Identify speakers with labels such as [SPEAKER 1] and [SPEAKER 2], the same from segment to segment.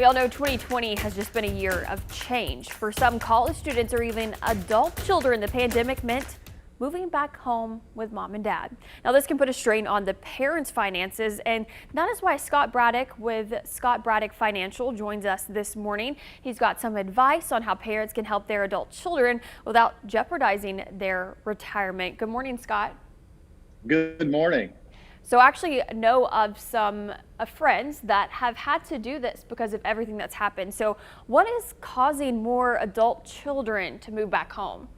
[SPEAKER 1] We all know 2020 has just been a year of change. For some college students or even adult children, the pandemic meant moving back home with mom and dad. Now, this can put a strain on the parents' finances, and that is why Scott Braddock with Scott Braddock Financial joins us this morning. He's got some advice on how parents can help their adult children without jeopardizing their retirement. Good morning, Scott.
[SPEAKER 2] Good morning.
[SPEAKER 1] So I actually know of some friends that have had to do this because of everything that's happened. So what is causing more adult children to move back home?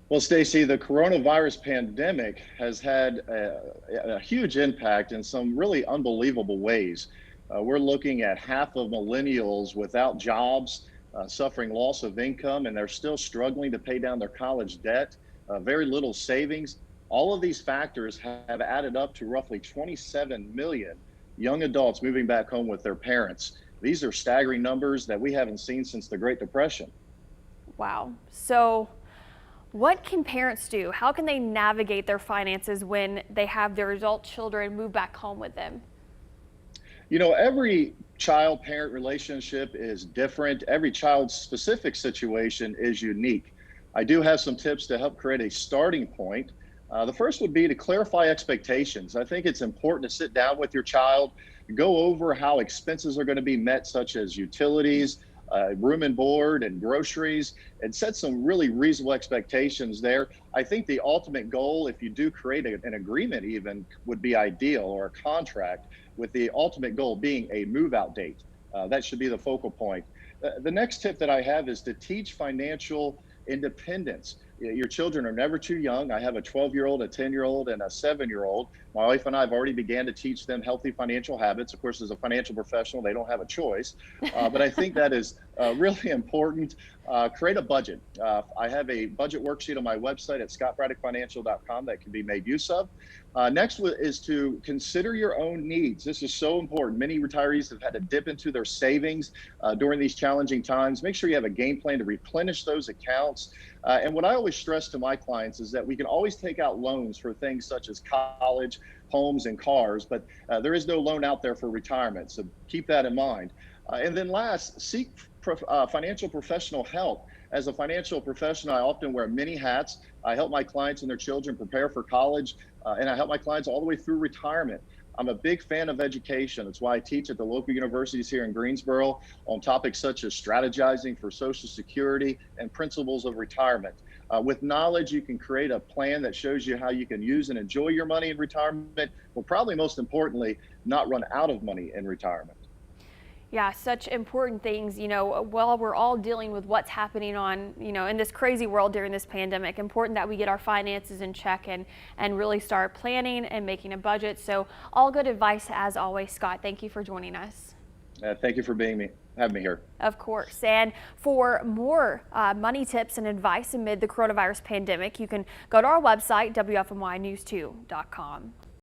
[SPEAKER 2] Well, Stacy, the coronavirus pandemic has had a huge impact in some really unbelievable ways. We're looking at half of millennials without jobs, suffering loss of income, and they're still struggling to pay down their college debt, very little savings. All of these factors have added up to roughly 27 million young adults moving back home with their parents. These are staggering numbers that we haven't seen since the Great Depression.
[SPEAKER 1] Wow. So what can parents do? How can they navigate their finances when they have their adult children move back home with them?
[SPEAKER 2] You know, every child-parent relationship is different. Every child's specific situation is unique. I do have some tips to help create a starting point. The first would be to clarify expectations. I think it's important to sit down with your child, go over how expenses are going to be met, such as utilities, room and board, and groceries, and set some really reasonable expectations there. I think the ultimate goal, if you do create an agreement even, would be ideal, or a contract, with the ultimate goal being a move-out date. That should be the focal point. The next tip that I have is to teach financial independence. Your children are never too young. I have a 12-year-old, a 10-year-old, and a 7-year-old. My wife and I have already began to teach them healthy financial habits. Of course, as a financial professional, they don't have a choice, but I think that is really important. Create a budget. I have a budget worksheet on my website at scottbraddockfinancial.com that can be made use of. Next is to consider your own needs. This is so important. Many retirees have had to dip into their savings during these challenging times. Make sure you have a game plan to replenish those accounts. And what I always stress to my clients is that we can always take out loans for things such as college, homes, and cars, but there is no loan out there for retirement. So keep that in mind. And then last, seek financial professional help. As a financial professional, I often wear many hats. I help my clients and their children prepare for college, and I help my clients all the way through retirement. I'm a big fan of education. That's why I teach at the local universities here in Greensboro on topics such as strategizing for Social Security and principles of retirement. With knowledge, you can create a plan that shows you how you can use and enjoy your money in retirement, but probably most importantly, not run out of money in retirement.
[SPEAKER 1] Yeah, such important things, while we're all dealing with what's happening in this crazy world during this pandemic. Important that we get our finances in check and really start planning and making a budget. So all good advice as always, Scott. Thank you for joining us.
[SPEAKER 2] Thank you for having me here.
[SPEAKER 1] Of course. And for more money tips and advice amid the coronavirus pandemic, you can go to our website, WFMYnews2.com.